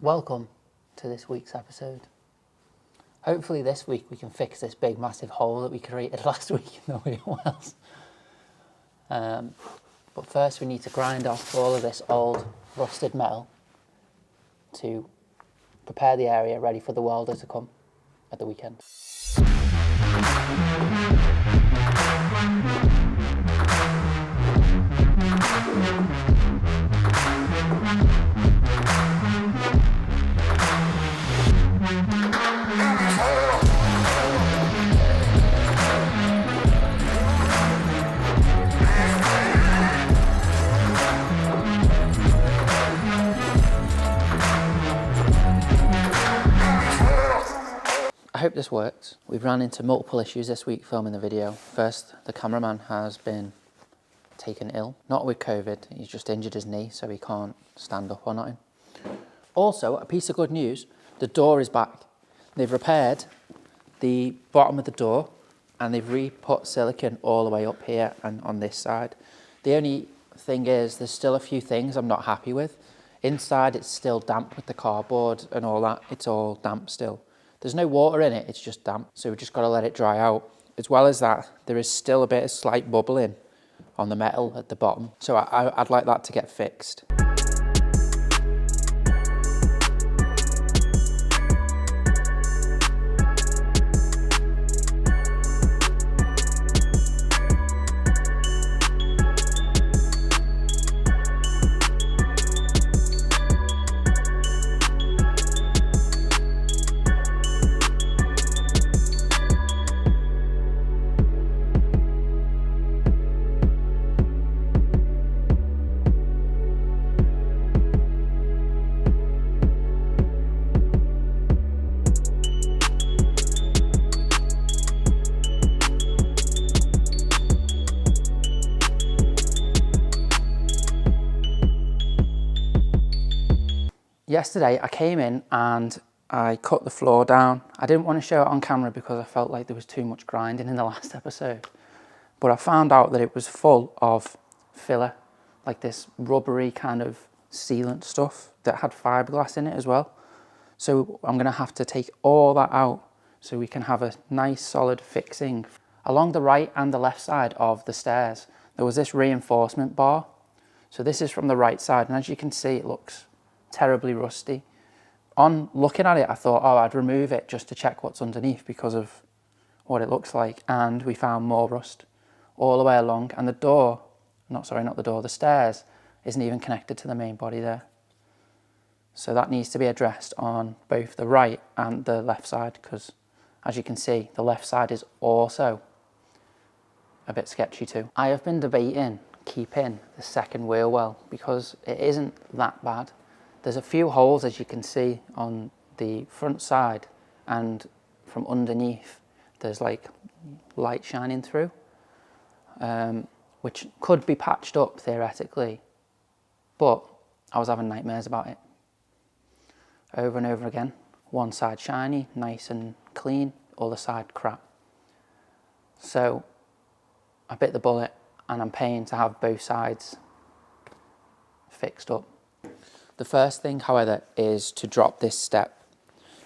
Welcome to this week's episode. Hopefully this week we can fix this big massive hole that we created last week in the wheel wells. But first we need to grind off all of this old rusted metal to prepare the area ready for the welder to come at the weekend. I hope this works. We've run into multiple issues this week filming the video. First, the cameraman has been taken ill. Not with COVID, he's just injured his knee, so he can't stand up or nothing. Also, a piece of good news, the door is back. They've repaired the bottom of the door and they've re-put silicone all the way up here and on this side. The only thing is, there's still a few things I'm not happy with. Inside, it's still damp with the cardboard and all that. It's all damp still. There's no water in it, it's just damp, so we've just got to let it dry out. As well as that, there is still a bit of slight bubbling on the metal at the bottom, so I'd like that to get fixed. Yesterday I came in and I cut the floor down. I didn't want to show it on camera because I felt like there was too much grinding in the last episode. But I found out that it was full of filler, like this rubbery kind of sealant stuff that had fiberglass in it as well. So I'm going to have to take all that out so we can have a nice solid fixing. Along the right and the left side of the stairs, there was this reinforcement bar. So this is from the right side, and as you can see, it looks terribly rusty. On looking at it, I thought, oh, I'd remove it just to check what's underneath because of what it looks like. And we found more rust all the way along. And the door, not the door, the stairs isn't even connected to the main body there. So that needs to be addressed on both the right and the left side, because as you can see, the left side is also a bit sketchy too. I have been debating keeping the second wheel well because it isn't that bad. There's a few holes, as you can see, on the front side, and from underneath there's like light shining through, which could be patched up theoretically, but I was having nightmares about it. Over and over again. One side shiny, nice and clean, other side crap. So I bit the bullet and I'm paying to have both sides fixed up. The first thing, however, is to drop this step.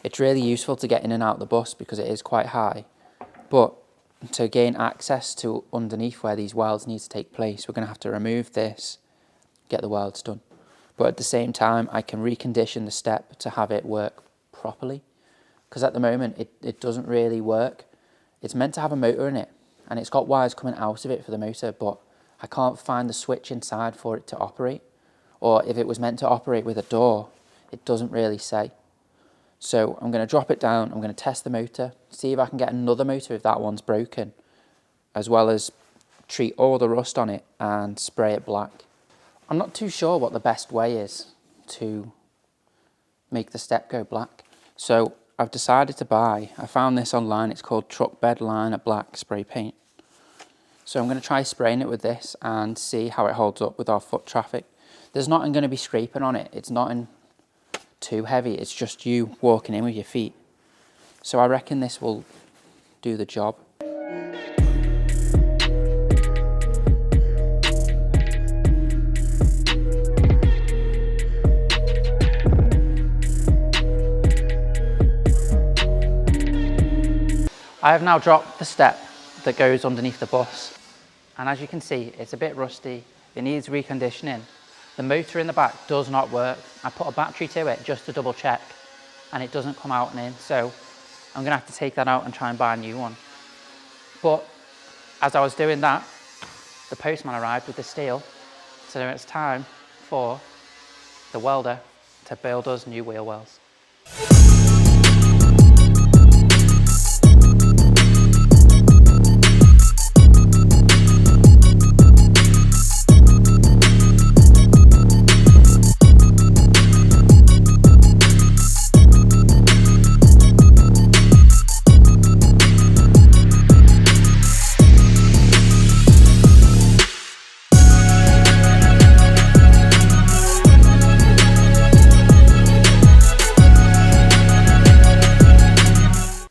It's really useful to get in and out of the bus because it is quite high, but to gain access to underneath where these welds need to take place, we're going to have to remove this, get the welds done. But at the same time, I can recondition the step to have it work properly, because at the moment it doesn't really work. It's meant to have a motor in it, and it's got wires coming out of it for the motor, but I can't find the switch inside for it to operate. Or if it was meant to operate with a door, it doesn't really say. So I'm going to drop it down, I'm going to test the motor, see if I can get another motor if that one's broken, as well as treat all the rust on it and spray it black. I'm not too sure what the best way is to make the step go black. So I've decided to buy, I found this online, it's called Truck Bed Liner Black Spray Paint. So I'm going to try spraying it with this and see how it holds up with our foot traffic. There's nothing going to be scraping on it. It's not too heavy. It's just you walking in with your feet. So I reckon this will do the job. I have now dropped the step that goes underneath the bus, and as you can see, it's a bit rusty. It needs reconditioning. The motor in the back does not work. I put a battery to it just to double check, and it doesn't come out and in, so I'm gonna have to take that out and try and buy a new one. But as I was doing that, the postman arrived with the steel, so it's time for the welder to build us new wheel wells.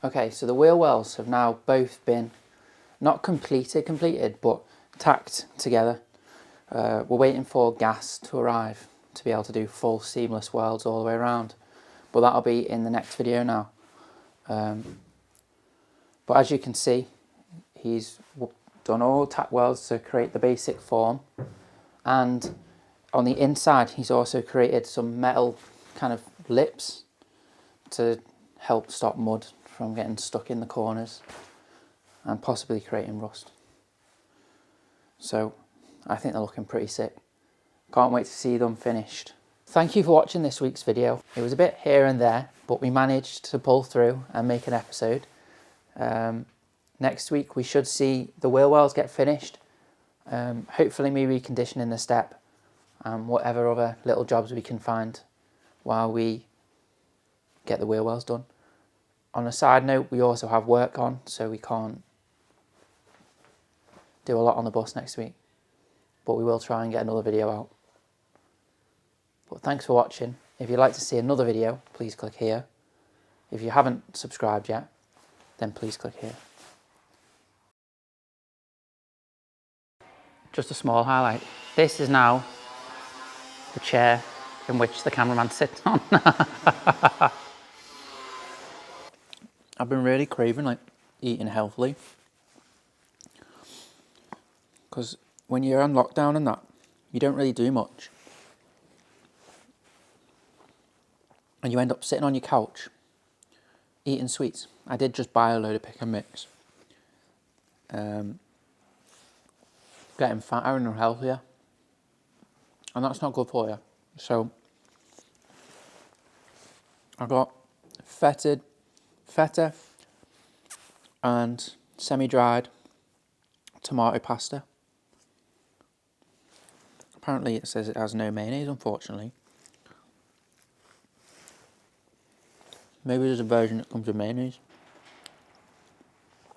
Okay, so the wheel wells have now both been not completed, but tacked together. We're waiting for gas to arrive to be able to do full seamless welds all the way around, but that'll be in the next video now. But as you can see, he's done all tack welds to create the basic form, and on the inside he's also created some metal kind of lips to help stop mud from getting stuck in the corners and possibly creating rust. So I think they're looking pretty sick. Can't wait to see them finished. Thank you for watching this week's video. It was a bit here and there, but we managed to pull through and make an episode. Next week we should see the wheel wells get finished. Hopefully me reconditioning the step and whatever other little jobs we can find while we get the wheel wells done. On a side note, we also have work on, so we can't do a lot on the bus next week, but we will try and get another video out. But thanks for watching. If you'd like to see another video, please click here. If you haven't subscribed yet, then please click here. Just a small highlight. This is now the chair in which the cameraman sits on. I've been really craving like eating healthily, because when you're on lockdown and that, you don't really do much, and you end up sitting on your couch eating sweets. I did just buy a load of pick and mix, getting fatter and unhealthier, and that's not good for you. So I got feta and semi-dried tomato pasta. Apparently it says it has no mayonnaise, unfortunately. Maybe there's a version that comes with mayonnaise.